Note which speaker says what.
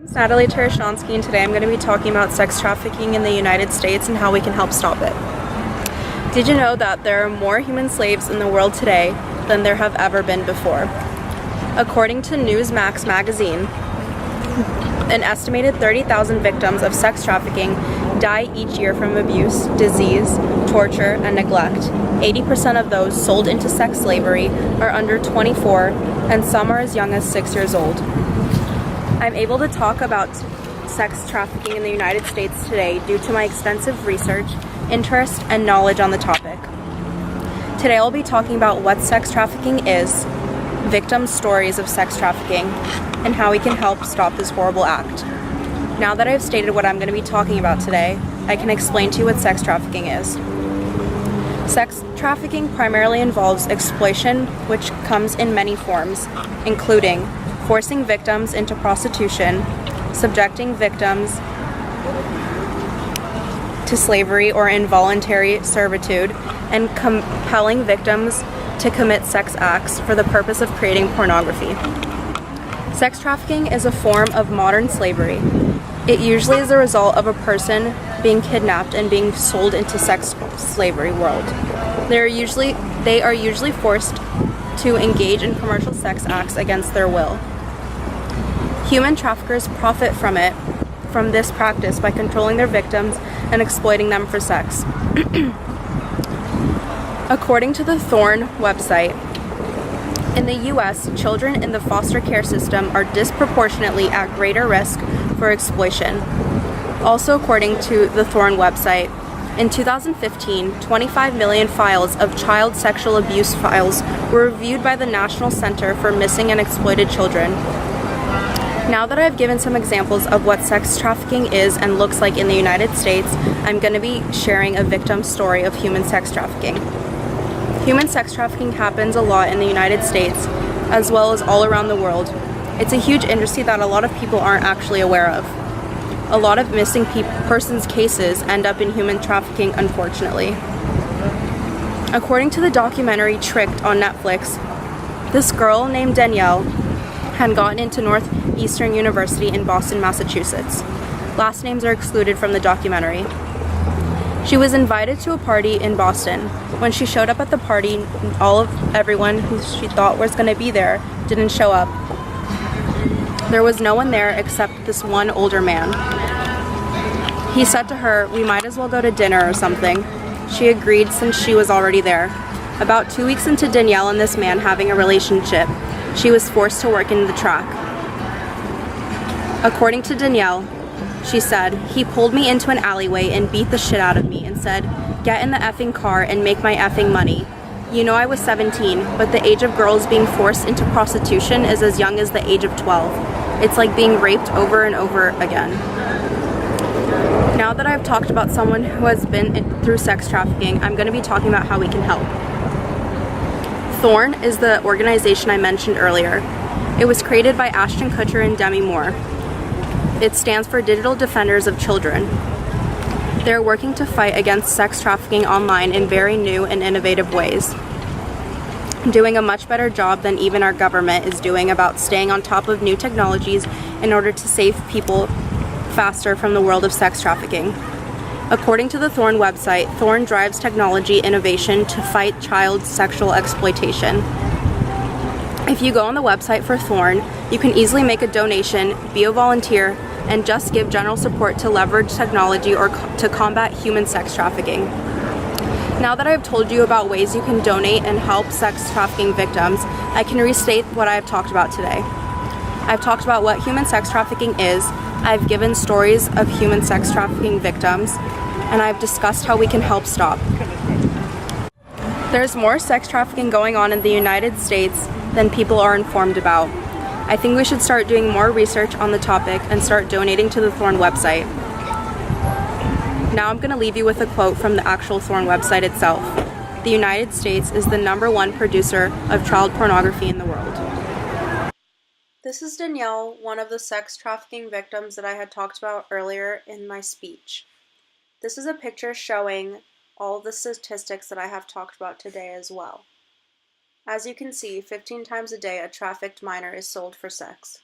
Speaker 1: It's Natalie Tarashchansky, and today I'm going to be talking about sex trafficking in the United States and how we can help stop it. Did you know that there are more human slaves in the world today than there have ever been before? According to Newsmax magazine, an estimated 30,000 victims of sex trafficking die each year from abuse, disease, torture, and neglect. 80% of those sold into sex slavery are under 24, and some are as young as 6 years old. I'm able to talk about sex trafficking in the United States today due to my extensive research, interest, and knowledge on the topic. Today I'll be talking about what sex trafficking is, victim stories of sex trafficking, and how we can help stop this horrible act. Now that I've stated what I'm going to be talking about today, I can explain to you what sex trafficking is. Sex trafficking primarily involves exploitation, which comes in many forms, including forcing victims into prostitution, subjecting victims to slavery or involuntary servitude, and compelling victims to commit sex acts for the purpose of creating pornography. Sex trafficking is a form of modern slavery. It usually is a result of a person being kidnapped and being sold into sex slavery world. They are usually forced to engage in commercial sex acts against their will. Human traffickers profit from this practice by controlling their victims and exploiting them for sex. According to the Thorn website, in the U.S., children in the foster care system are disproportionately at greater risk for exploitation. Also, according to the Thorn website, in 2015, 25 million files of child sexual abuse files were reviewed by the National Center for Missing and Exploited Children. Now that I've given some examples of what sex trafficking is and looks like in the United States, I'm going to be sharing a victim story of human sex trafficking. Human sex trafficking happens a lot in the United States, as well as all around the world. It's a huge industry that a lot of people aren't actually aware of. A lot of missing persons cases end up in human trafficking, unfortunately. According to the documentary Tricked on Netflix, this girl named Danielle had gotten into Northeastern University in Boston, Massachusetts. Last names are excluded from the documentary. She was invited to a party in Boston. When she showed up at the party, everyone who she thought was going to be there didn't show up. There was no one there except this one older man. He said to her, "We might as well go to dinner or something." She agreed since she was already there. About 2 weeks into Danielle and this man having a relationship, she was forced to work in the track. According to Danielle, she said, "He pulled me into an alleyway and beat the shit out of me and said, 'Get in the effing car and make my effing money.' You know, I was 17, but the age of girls being forced into prostitution is as young as the age of 12. It's like being raped over and over again." Now that I've talked about someone who has been through sex trafficking, I'm going to be talking about how we can help. Thorn is the organization I mentioned earlier. It was created by Ashton Kutcher and Demi Moore. It stands for Digital Defenders of Children. They're working to fight against sex trafficking online in very new and innovative ways, doing a much better job than even our government is doing about staying on top of new technologies in order to save people faster from the world of sex trafficking. According to the Thorn website, Thorn drives technology innovation to fight child sexual exploitation. If you go on the website for Thorn, you can easily make a donation, be a volunteer, and just give general support to leverage technology or to combat human sex trafficking. Now that I've told you about ways you can donate and help sex trafficking victims, I can restate what I've talked about today. I've talked about what human sex trafficking is, I've given stories of human sex trafficking victims, and I've discussed how we can help stop. There's more sex trafficking going on in the United States than people are informed about. I think we should start doing more research on the topic and start donating to the Thorn website. Now I'm going to leave you with a quote from the actual Thorn website itself. The United States is the #1 producer of child pornography in the world. This is Danielle, one of the sex trafficking victims that I had talked about earlier in my speech. This is a picture showing all of the statistics that I have talked about today as well. As you can see, 15 times a day a trafficked minor is sold for sex.